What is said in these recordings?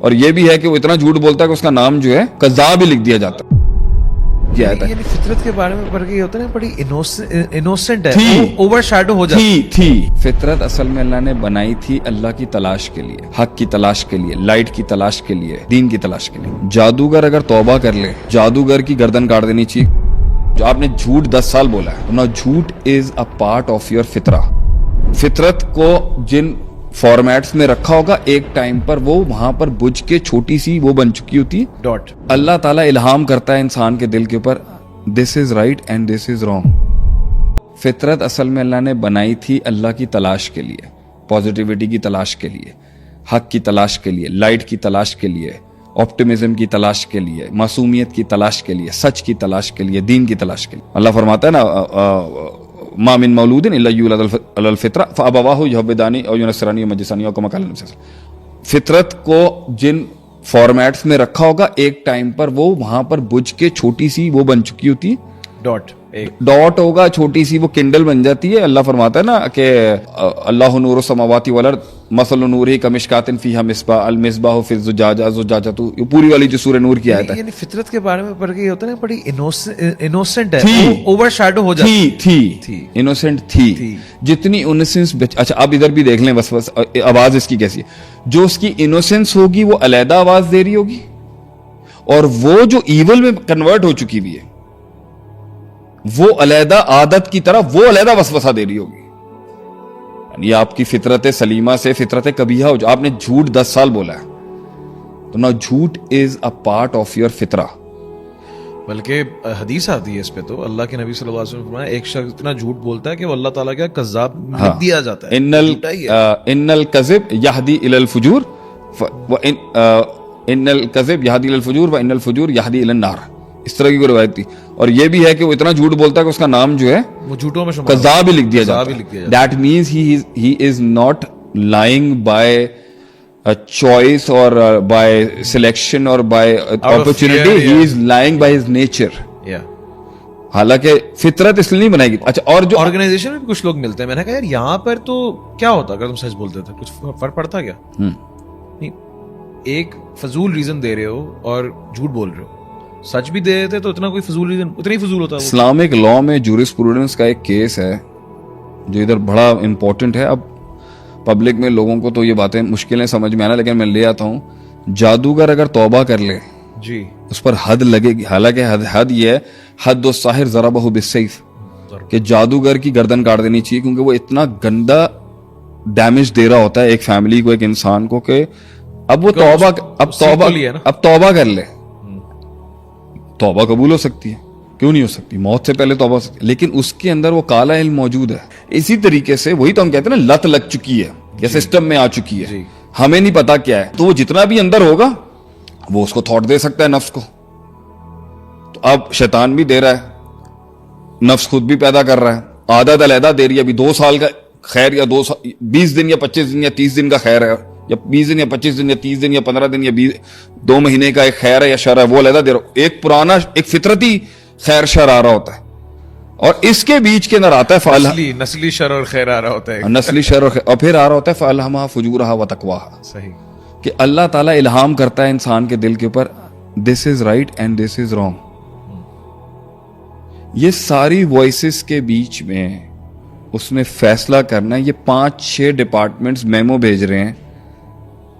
اور یہ بھی ہے کہ وہ اتنا جھوٹ بولتا ہے کہ اس کا نام جو ہے کذاب ہی لکھ دیا جاتا ہے. کیا ہے یعنی فطرت کے بارے میں پڑھ کے یہ ہوتا ہے نا بڑی انوسنٹ ہے, اوور شیڈو ہو جاتی تھی. فطرت اصل میں اللہ نے بنائی تھی اللہ کی تلاش کے لیے, حق کی تلاش کے لیے, لائٹ کی تلاش کے لیے, دین کی تلاش کے لیے. جادوگر اگر توبہ کر لے, جادوگر کی گردن کاٹ دینی چاہیے. جو آپ نے جھوٹ 10 سال بولا ہے, نا جھوٹ از اے پارٹ آف یور فطرہ. فطرت کو جن فارمیٹس میں رکھا ہوگا ایک ٹائم پر وہ وہاں پر بجھ کے چھوٹی سی وہ بن چکی ہوتی. ڈاٹ. اللہ تعالیٰ الہام کرتا ہے انسان کے دل کے اوپر, this is right and this is wrong. فطرت اصل میں اللہ نے بنائی تھی اللہ کی تلاش کے لیے, پازیٹیوٹی کی تلاش کے لیے, حق کی تلاش کے لیے, لائٹ کی تلاش کے لیے, آپٹیمزم کی تلاش کے لیے, معصومیت کی تلاش کے لیے, سچ کی تلاش کے لیے, دین کی تلاش کے لیے. اللہ فرماتا ہے نا, ما من مولود الا یولد علی الفطرہ فابواہ یہودانی او ینصرانی او مجوسانی او کما قال النبی صلی اللہ علیہ وسلم. فطرت کو جن فارمیٹس میں رکھا ہوگا ایک ٹائم پر وہ وہاں پر بجھ کے چھوٹی سی وہ بن چکی ہوتی. ڈاٹ ہوگا, چھوٹی سی وہ کنڈل بن جاتی ہے. اللہ فرماتا ہے نا کہ اللہ نور السماوات والارض مثل نورہ کمشکات فیہا مصباح المصباح فی الزجاجہ زجاجۃ, یہ پوری والی جو سورہ نور کی آیت ہے. یعنی فطرت کے بارے میں پڑھ کے یہ ہوتا ہے نا بڑی انوسنٹ ہے, اوور شیڈو ہو جاتی تھی. انوسنٹ تھی. جتنی انوسنس. اچھا اب ادھر بھی دیکھ لیں بس آواز اس کی کیسی ہے. جو اس کی انوسنس ہوگی وہ علیحدہ آواز دے رہی ہوگی, اور وہ جو ایول میں کنورٹ ہو چکی بھی ہے وہ علیحدہ عادت کی طرح وہ علیحدہ وسوسہ دے رہی ہوگی. یعنی آپ کی فطرت سلیمہ سے فطرت کبیحہ ہو. آپ نے جھوٹ 10 سال بولا ہے تو نا جھوٹ از اے پارٹ آف یور فطرہ. بلکہ حدیث آتی ہے اس پہ, تو اللہ کے نبی صلی اللہ علیہ وسلم فرمایا ایک شخص اتنا جھوٹ بولتا ہے کہ وہ اللہ تعالیٰ کا کذاب لکھ دیا جاتا ہے. ان الکذب یہدی الی الفجور ان الکذب یہدی الی الفجور وان الفجور یہدی الی النار. اس طرح کی کوئی روایت تھی. اور یہ بھی ہے کہ وہ اتنا جھوٹ بولتا ہے کہ اس کا نام جو ہے وہ جھوٹوں میں شمار کذاب ہی لکھ دیا جاتا ہے. That means he is not lying by choice or by selection or by opportunity, he is lying by his nature. حالانکہ فطرت اس لیے نہیں بنائی گی. اچھا, اور جو آرگنائزیشن میں بھی کچھ لوگ ملتے ہیں, میں نے کہا یار یہاں پر تو کیا ہوتا اگر تم سچ بولتے تھے, کچھ فرق پڑتا کیا؟ نہیں, ایک فضول ریزن دے رہے ہو اور جھوٹ بول رہے ہو. سچ بھی دے دیتے تو اتنا کوئی فضول ریزن اتنا ہی فضول ہوتا ہے. اسلامک لا میں جورسپروڈنس کا ایک کیس ہے جو ادھر بڑا امپورٹنٹ ہے. اب پبلک میں لوگوں کو تو یہ باتیں مشکلیں سمجھ میں آنا, لیکن میں لے آتا ہوں. جادوگر اگر توبہ کر لے جی اس پر حد لگے گی. حالانکہ حد یہ ہے حد الساحر ضربہ بالسیف, کہ جادوگر کی گردن کاٹ دینی چاہیے, کیونکہ وہ اتنا گندا ڈیمیج دے رہا ہوتا ہے ایک فیملی کو, ایک انسان کو, کہ اب وہ توبہ کر لے. توبہ قبول ہو سکتی ہے, کیوں نہیں ہو سکتی؟ موت سے پہلے توبہ ہو سکتی ہے, لیکن اس کے اندر وہ کالا علم موجود ہے. اسی طریقے سے وہی تو ہم کہتے ہیں نا, لت لگ چکی ہے یا سسٹم میں آ چکی ہے, ہمیں نہیں پتا کیا ہے. تو وہ جتنا بھی اندر ہوگا وہ اس کو تھاٹ دے سکتا ہے نفس کو. تو اب شیطان بھی دے رہا ہے, نفس خود بھی پیدا کر رہا ہے, عادت علیحدہ دے رہی ہے. ابھی 2 سال کا خیر یا 20 دن یا 25 دن یا 30 دن کا خیر ہے, یا 20 دن یا 25 دن یا 30 دن یا 15 دن یا 2 مہینے کا ایک خیر ہے یا شر ہے, وہ علیحدہ دے رہا. ایک پرانا ایک فطرتی خیر شر آ رہا ہوتا ہے, اور اس کے بیچ کے اندر آتا ہے نسلی شر اور خیر آ رہا ہوتا ہے, نسلی شر اور پھر آ رہا ہوتا ہے فالہمہا فجورہا وتقواہا. صحیح, کہ اللہ تعالیٰ الہام کرتا ہے انسان کے دل کے اوپر, this is right and this is wrong. یہ ساری وائسز کے بیچ میں اس نے فیصلہ کرنا ہے. یہ 5-6 ڈپارٹمنٹس میمو بھیج رہے ہیں,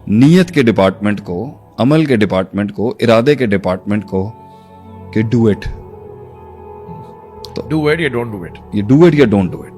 نیت کے ڈپارٹمنٹ کو, عمل کے ڈپارٹمنٹ کو, ارادے کے ڈپارٹمنٹ کو, کہ ڈو اٹ. ڈو اٹ یا ڈونٹ ڈو اٹ. یہ ڈو اٹ یا ڈونٹ ڈو اٹ.